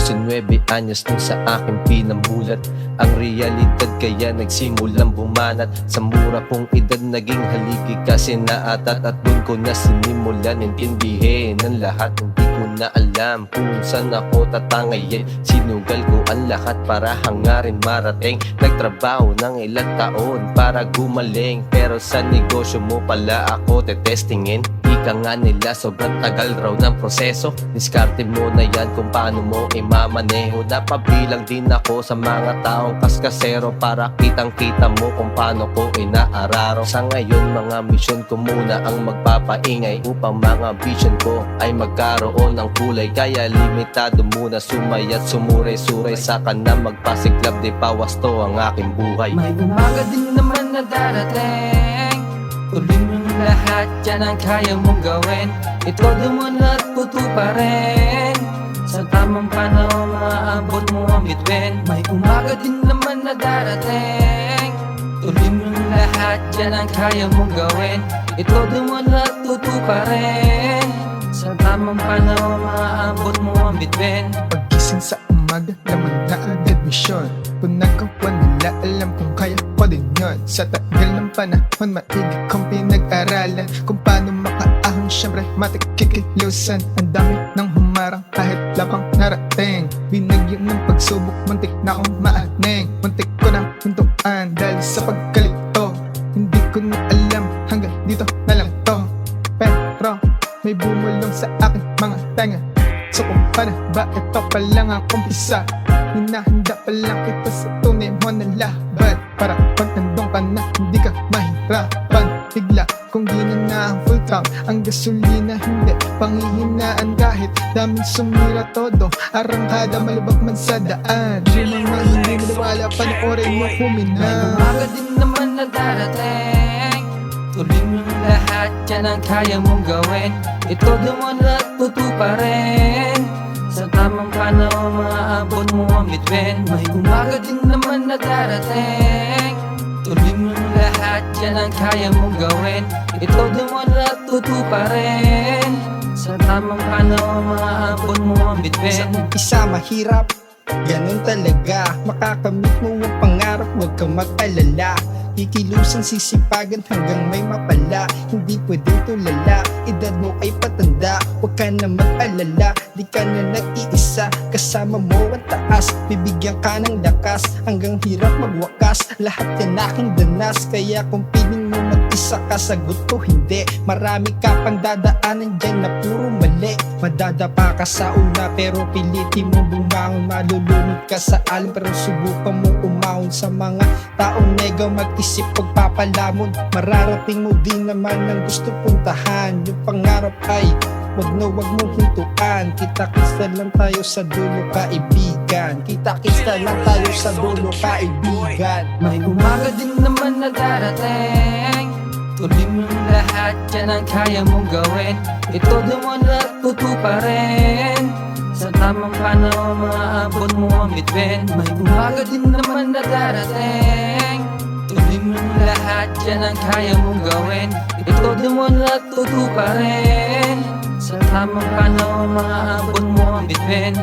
19 anyos nung sa akin pinamulat ang realidad, kaya nagsimulang bumanat. Sa mura kong edad naging haligi kasi naatat, at doon ko na sinimulan intindihin ang lahat. Hindi ko na alam kung saan ako tatangayin. Sinugal ko ang lahat para hangarin marating. Nagtrabaho ng ilang taon para gumaling, pero sa negosyo mo pala ako tetestingin. Ika nga nila sobrang tagal raw ng proseso. Diskarte mo na yan kung paano mo imamaneho. Napabilang din ako sa mga taong kaskasero para kitang kita mo kung paano ko inaararo. Sa ngayon mga misyon ko muna ang magpapaingay upang mga vision ko ay magkaroon ng kulay. Kaya limitado muna sumayat sumuray-suray, saka na magpasiklab di pawasto ang aking buhay. May umaga din naman na darating, tuloy mo lahat, yan ang kaya mong gawin. Itodo mo na at puto pa rin, sa tamang panahon maaabot mo ang bituin. May umaga din naman na darating, tuloy mo lahat, yan ang kaya mong gawin. Itodo mo na at puto pa rin, sa tamang panahon maaabot mo ang bituin. Pagkising sa umaga, laman na agad misyon. Kung nagawa nila, alam kong kaya ko din yun. Sa tagal ng panahon, maigi kong pinag-aralan kung paano makaahon, syempre matikikilusan. Ang dami ng humarang kahit labang narating. Binagyan ng pagsubok, muntik na akong maaneng. Muntik ko na hintuan dahil sa pagkalito. Hindi ko na alam, hanggang dito na lang to. Pero may bumulong sa akin mga tenga. So kung paano ba ito pa lang ang umpisa, hinahanda pa lang kita sa tunay mo na laban. Para pag nandun ka na, hindi ka mahirapan. Bigla kung ginana ang full tank, ang gasolina hindi panghihinaan. Kahit daming sumira todo, arangkada malubak man sa daan. Di mga hindi mo nawala, panoorin mo humina. May umaga din naman na darating, tuloy mo lahat, yan ang kaya mong gawin. Itodo mo na at puto pa rin, sa tamang panahon maaabot mo ang bituin. May umaga din naman na darating, tuloy mo lahat, yan ang kaya mong gawin. Itodo mo na at puto pa rin, sa tamang panahon maaabot mo ang bituin. Sa umpisa mahirap, ganun talaga. Makakamit mo ang pangarap, huwag kang mag-alala. Kikilusan, sisipagan hanggang may mapala. Hindi pwedeng tulala, edad mo ay patanda. Huwag ka na mag-alala, di ka na nag-iisa. Kasama mo ang taas, bibigyan ka ng lakas. Hanggang hirap magwakas, lahat yan aking danas. Kaya kung piling mo mag-isa ka, sagot ko hindi. Marami ka pang dadaanan dyan na puro mali. Madadapa ka sa una pero pilitin mo bumangon. Malulunod ka sa alam pero subukan mo umahon. Sa mga taong negaw mag-isip pagpapalamon, mararating mo din naman ang gusto puntahan. Yung pangarap ay wag mong hintuan. Kita-kita lang tayo sa dulo kaibigan. Kita-kita lang tayo sa dulo kaibigan. May umaga din naman na darating, tuloy mo lahat, yan ang kaya mong gawin. Itodo mo na at puto pa rin, sa tamang panahon maaabot mo ang bituin. May umaga din naman na darating, tuloy mo lahat, yan ang kaya mong gawin. Itodo mo na at puto pa rin, sa tamang panahon maaabot mo ang bituin.